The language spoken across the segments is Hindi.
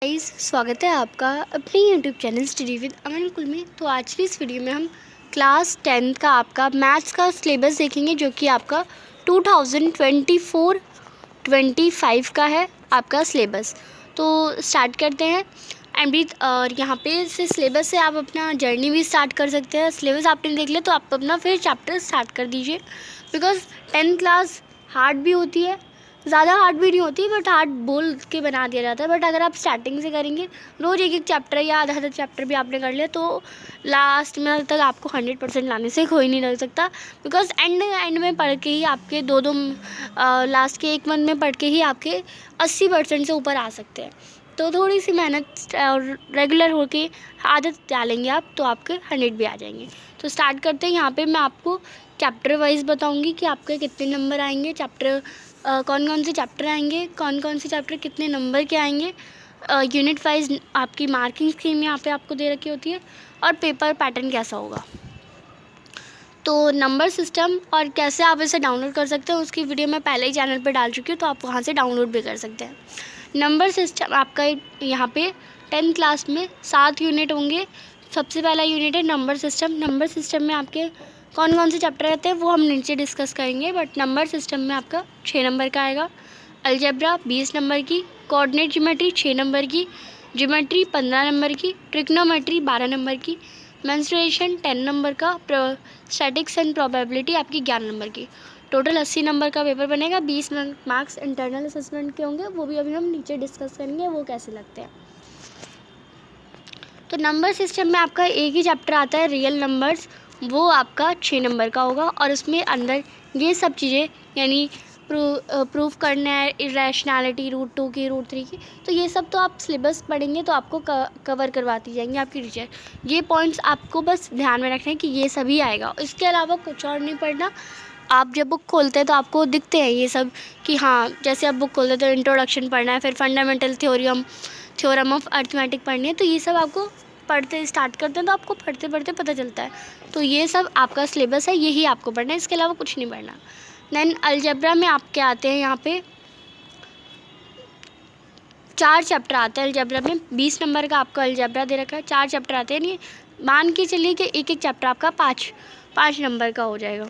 गाइस, स्वागत है आपका अपने यूट्यूब चैनल स्टडी विद अमन कुल में। तो आज की इस वीडियो में हम क्लास 10th का आपका मैथ्स का सिलेबस देखेंगे, जो कि आपका 2024-25 का है आपका सिलेबस। तो स्टार्ट करते हैं और यहाँ पे से सिलेबस से आप अपना जर्नी भी स्टार्ट कर सकते हैं। सिलेबस आपने देख लिया तो आप अपना फिर चैप्टर स्टार्ट कर दीजिए, बिकॉज 10th क्लास हार्ड भी होती है, ज़्यादा हार्ड भी नहीं होती, बट हार्ड बोल के बना दिया जाता है। बट अगर आप स्टार्टिंग से करेंगे, रोज़ एक एक चैप्टर या आधा आधा चैप्टर भी आपने कर लिया, तो लास्ट में तक आपको 100% लाने से कोई नहीं रह सकता। बिकॉज एंड में पढ़ के ही आपके दो लास्ट के एक मंथ में पढ़ के ही आपके 80% से ऊपर आ सकते हैं। तो थोड़ी सी मेहनत और रेगुलर होके आदत डालेंगे आप, तो आपके 100 भी आ जाएंगे। तो स्टार्ट करते हैं। यहाँ पे मैं आपको चैप्टर वाइज बताऊँगी कि आपके कितने नंबर आएंगे, चैप्टर कौन कौन से चैप्टर आएंगे, कौन कौन से चैप्टर कितने नंबर के आएंगे, यूनिट वाइज आपकी मार्किंग स्कीम यहाँ पे आपको दे रखी होती है, और पेपर पैटर्न कैसा होगा। तो नंबर सिस्टम और कैसे आप इसे डाउनलोड कर सकते हैं, उसकी वीडियो मैं पहले ही चैनल पर डाल चुकी हूँ, तो आप वहाँ से डाउनलोड भी कर सकते हैं। नंबर सिस्टम आपका यहाँ पे 10th क्लास में 7 यूनिट होंगे। सबसे पहला यूनिट है नंबर सिस्टम। नंबर सिस्टम में आपके कौन कौन से चैप्टर रहते हैं वो हम नीचे डिस्कस करेंगे, बट नंबर सिस्टम में आपका 6 नंबर का आएगा। अलजेब्रा 20 नंबर की, कोऑर्डिनेट ज्योमेट्री 6 नंबर की, ज्योमेट्री 15 नंबर की, ट्रिग्नोमेट्री 12 नंबर की, मेंस्ट्रुएशन 10 नंबर का, स्टैटिक्स एंड प्रोबेबिलिटी आपकी 11 नंबर की। टोटल 80 नंबर का पेपर बनेगा। 20 मार्क्स इंटरनल असेसमेंट के होंगे, वो भी अभी हम नीचे डिस्कस करेंगे वो कैसे लगते हैं। तो नंबर सिस्टम में आपका एक ही चैप्टर आता है, रियल नंबर्स, वो आपका 6 नंबर का होगा, और उसमें अंदर ये सब चीज़ें यानी प्रूफ करना है, इरेशनैलिटी, रूट 2 की, रूट 3 की, तो ये सब तो आप सिलेबस पढ़ेंगे तो आपको कवर करवाती जाएंगे आपकी टीचर। ये पॉइंट्स आपको बस ध्यान में रखना है कि ये सभी आएगा, इसके अलावा कुछ और नहीं पढ़ना। आप जब बुक खोलते हैं तो आपको दिखते हैं ये सब कि हाँ, जैसे आप बुक खोलते हैं तो इंट्रोडक्शन पढ़ना है, फिर फंडामेंटल थ्योरम ऑफ अर्थमेटिक पढ़नी है, तो ये सब आपको पढ़ते स्टार्ट करते हैं तो आपको पढ़ते पढ़ते पता चलता है। तो ये सब आपका सिलेबस है, यही आपको पढ़ना है, इसके अलावा कुछ नहीं पढ़ना। देन अलजेब्रा में आपके आते हैं यहाँ पे 4 चैप्टर आते हैं। अलजेब्रा में 20 नंबर का आपका अलजेब्रा दे रखा है, 4 चैप्टर आते हैं। नहीं, मान के चलिए कि एक एक चैप्टर आपका 5 नंबर का हो जाएगा।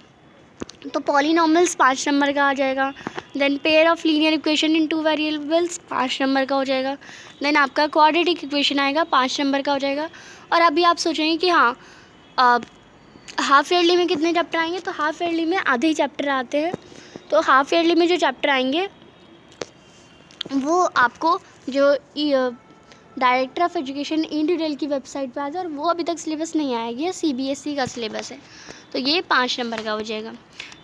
तो पॉलिनॉमियल्स 5 नंबर का आ जाएगा। Then pair of linear equation in 2 variables 5 number का हो जाएगा। देन आपका क्वाड्रेटिक इक्वेशन आएगा, 5 नंबर का हो जाएगा। और अभी आप सोचेंगे कि हाँ, हाफ ईयरली में कितने चैप्टर आएंगे, तो हाफ ईयरली में आधे ही चैप्टर आते हैं। तो हाफ ईयरली में जो चैप्टर आएंगे वो आपको जो director of education in detail की वेबसाइट पे आता है, और वो अभी तक सिलेबस नहीं आया, ये CBSE का सिलेबस है, तो ये 5 नंबर का हो जाएगा।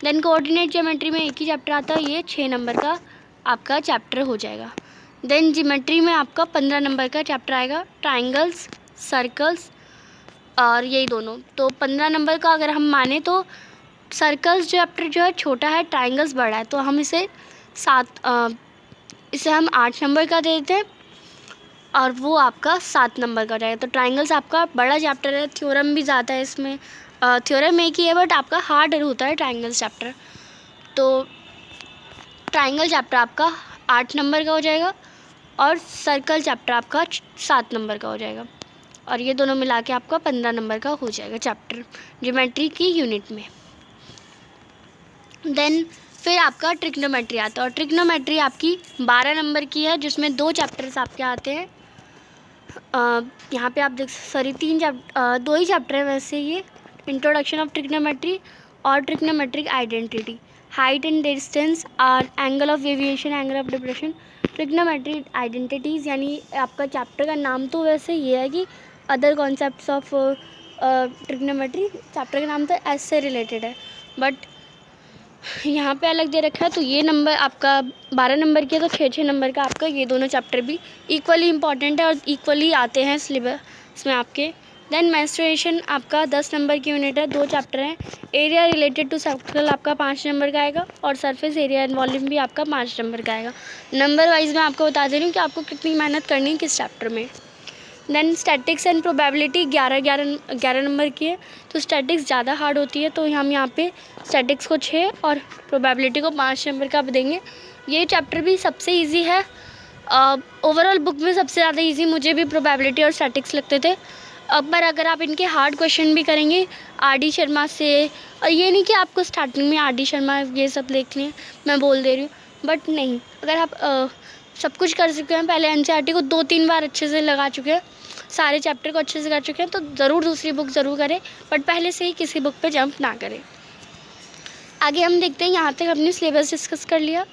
देन कोऑर्डिनेट ज्योमेट्री में एक ही चैप्टर आता है, ये 6 नंबर का आपका चैप्टर हो जाएगा। देन ज्योमेट्री में आपका 15 नंबर का चैप्टर आएगा, ट्राइंगल्स, सर्कल्स, और यही दोनों। तो 15 नंबर का अगर हम माने तो सर्कल्स चैप्टर जो है छोटा है, ट्राइंगल्स बड़ा है, तो हम इसे हम 8 नंबर का दे देते हैं, और वो आपका 7 नंबर का हो जाएगा। तो ट्राइंगल्स आपका बड़ा चैप्टर है, थ्योरम भी ज़्यादा है इसमें, थ्योरम एक ही है बट आपका हार्ड होता है ट्राइंगल्स चैप्टर। तो ट्राइंगल चैप्टर आपका 8 नंबर का हो जाएगा, और सर्कल चैप्टर आपका 7 नंबर का हो जाएगा, और ये दोनों मिला के आपका 15 नंबर का हो जाएगा चैप्टर ज्योमेट्री की यूनिट में। देन फिर आपका ट्रिग्नोमेट्री आता है, और ट्रिग्नोमेट्री आपकी 12 नंबर की है, जिसमें 2 चैप्टर्स आपके आते हैं। यहाँ पे आप देख, सॉरी 2 ही चैप्टर है वैसे, ये इंट्रोडक्शन ऑफ ट्रिग्नोमेट्री और trigonometric identity, height and distance और angle of variation, angle of depression, trigonometric identities. यानी आपका चैप्टर का नाम तो वैसे ये है कि other concepts of trigonometry, chapter का नाम तो ऐसे रिलेटेड है, बट यहाँ पे अलग दे रखा है। तो ये नंबर आपका 12 नंबर की है, तो 6 नंबर का आपका ये दोनों चैप्टर भी इक्वली इंपॉर्टेंट है और इक्वली आते हैं सिलेबस में आपके। देन मेंस्ट्रुएशन आपका 10 नंबर की यूनिट है, 2 चैप्टर हैं। एरिया रिलेटेड टू सर्कल आपका 5 नंबर का आएगा, और सरफेस एरिया एंड वॉल्यूम भी आपका 5 नंबर का आएगा। नंबर वाइज मैं आपको बता दे रही हूँ कि आपको कितनी मेहनत करनी है किस चैप्टर में। Then statics and probability 11 number की है, तो स्टैटिक्स ज़्यादा हार्ड होती है, तो हम यहाँ पे स्टैटिक्स को 6 और प्रोबेबिलिटी को 5 नंबर का देंगे। ये चैप्टर भी सबसे इजी है, ओवरऑल बुक में सबसे ज़्यादा इजी मुझे भी प्रोबेबिलिटी और स्टैटिक्स लगते थे। पर अगर आप इनके हार्ड क्वेश्चन भी करेंगे आर.डी. शर्मा से, और ये नहीं कि आपको स्टार्टिंग में आर.डी. शर्मा ये सब देख लें, मैं बोल दे रही हूँ, बट नहीं, अगर आप सब कुछ कर चुके हैं, पहले एनसीईआरटी को 2-3 बार अच्छे से लगा चुके हैं, सारे चैप्टर को अच्छे से कर चुके हैं, तो ज़रूर दूसरी बुक ज़रूर करें, बट पहले से ही किसी बुक पे जंप ना करें। आगे हम देखते हैं, यहाँ तक हमने सिलेबस डिस्कस कर लिया।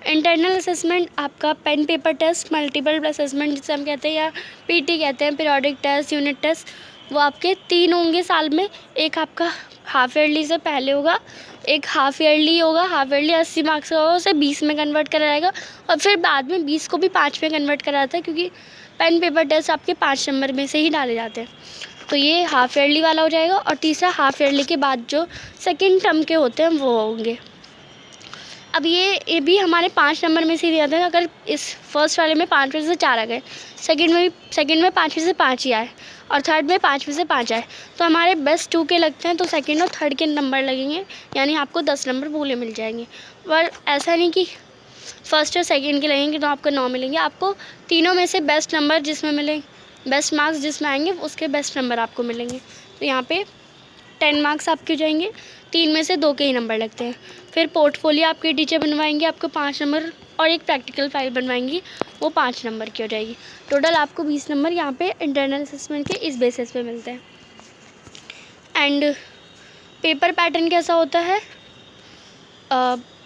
इंटरनल असेसमेंट आपका pen paper test, multiple assessment जिसे हम कहते हैं या पीटी कहते हैं, पीरियोडिक टेस्ट, यूनिट टेस्ट, वो आपके 3 होंगे साल में। एक आपका हाफ ईयरली से पहले होगा, एक हाफ ईयरली होगा, हाफ ईयरली 80 मार्क्स का होगा, उसे 20 में कन्वर्ट करा जाएगा, और फिर बाद में 20 को भी 5 में कन्वर्ट करा जाता है, क्योंकि पेन पेपर टेस्ट आपके 5 नंबर में से ही डाले जाते हैं। तो ये हाफ ईयरली वाला हो जाएगा, और तीसरा हाफ ईयरली के बाद जो सेकेंड टर्म के होते हैं वो होंगे। अब ये भी हमारे 5 नंबर में से ही दिया था। अगर इस फर्स्ट वाले में 5 में से 4 आ गए, सेकंड में 5 में से 5 ही आए, और थर्ड में 5 में से 5 आए, तो हमारे बेस्ट 2 के लगते हैं, तो सेकंड और थर्ड के नंबर लगेंगे, यानी आपको 10 नंबर पूरे मिल जाएंगे। पर ऐसा नहीं कि फर्स्ट और सेकंड के लगेंगे तो आपको 9 मिलेंगे, आपको तीनों में से बेस्ट नंबर जिसमें मिले, बेस्ट मार्क्स जिसमें आएंगे उसके बेस्ट नंबर आपको मिलेंगे। तो यहाँ पे 10 मार्क्स आपके हो जाएंगे, 3 में से 2 के ही नंबर लगते हैं। फिर पोर्टफोलियो आपके टीचर बनवाएंगे, आपको 5 नंबर, और एक प्रैक्टिकल फाइल बनवाएंगी, वो 5 नंबर की हो जाएगी। टोटल आपको 20 नंबर यहाँ पे इंटरनल असेसमेंट के इस बेसिस पे मिलते हैं। एंड पेपर पैटर्न कैसा होता है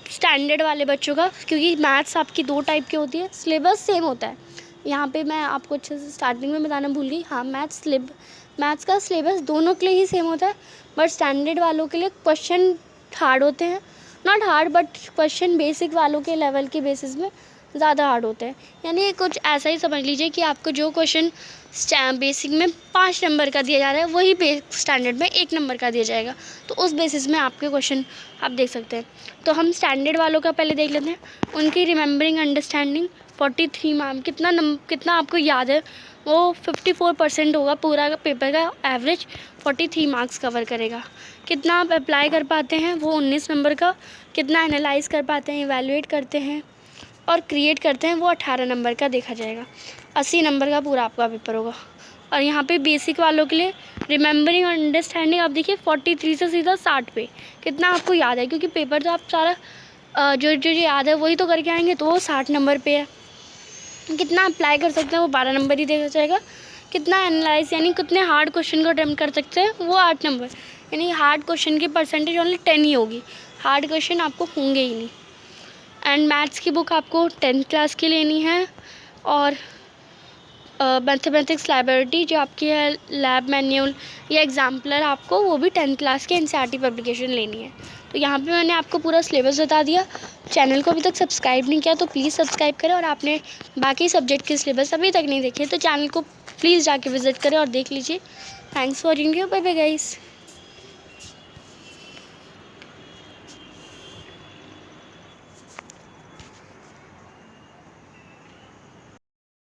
स्टैंडर्ड वाले बच्चों का, क्योंकि मैथ्स आपकी 2 टाइप की होती है, सिलेबस सेम होता है। यहाँ पे मैं आपको अच्छे से स्टार्टिंग में बताना भूल गई, हाँ, मैथ्स का सिलेबस दोनों के लिए ही सेम होता है, बट स्टैंडर्ड वालों के लिए क्वेश्चन हार्ड होते हैं, not hard but question basic वालों के लेवल के बेसिस में ज़्यादा हार्ड होते हैं। यानी कुछ ऐसा ही समझ लीजिए कि आपको जो क्वेश्चन बेसिक में 5 नंबर का दिया जा रहा है, वही स्टैंडर्ड में 1 नंबर का दिया जाएगा, तो उस बेसिस में आपके क्वेश्चन आप देख सकते हैं। तो हम स्टैंडर्ड वालों का पहले देख लेते हैं। उनकी रिमेंबरिंग अंडरस्टैंडिंग 43 मार्क्स, कितना आपको याद है, वो 54% होगा, पूरा पेपर का एवरेज 43 मार्क्स कवर करेगा। कितना आप अप्लाई कर पाते हैं, वो 19 नंबर का, कितना एनालाइज कर पाते हैं, इवैल्यूएट करते हैं और क्रिएट करते हैं, वो 18 नंबर का देखा जाएगा। 80 नंबर का पूरा आपका पेपर होगा। और यहाँ पे बेसिक वालों के लिए रिमेंबरिंग और अंडरस्टैंडिंग आप देखिए 43 से सीधा 60 पे, कितना आपको याद है, क्योंकि पेपर तो आप सारा जो याद है वही तो करके आएंगे, तो वो 60 नंबर पे है। कितना अप्लाई कर सकते हैं, वो 12 नंबर ही देखा जाएगा। कितना एनालाइज यानी कितने हार्ड क्वेश्चन को अटेम्प्ट कर सकते हैं, वो 8 नंबर, यानी हार्ड क्वेश्चन की परसेंटेज ओनली 10 ही होगी, हार्ड क्वेश्चन आपको होंगे ही नहीं। एंड मैथ्स की बुक आपको 10th क्लास की लेनी है, और मैथमेटिक्स लाइब्रेरी जो आपकी है, लैब मैनुअल या एग्जाम्पलर, आपको वो भी 10th क्लास के एनसीईआरटी पब्लिकेशन लेनी है। तो यहाँ पे मैंने आपको पूरा सिलेबस बता दिया। चैनल को अभी तक सब्सक्राइब नहीं किया तो प्लीज़ सब्सक्राइब करें, और आपने बाकी सब्जेक्ट के सिलेबस अभी तक नहीं देखे तो चैनल को प्लीज़ जाके विज़िट करें और देख लीजिए। Thanks for watching, bye bye guys.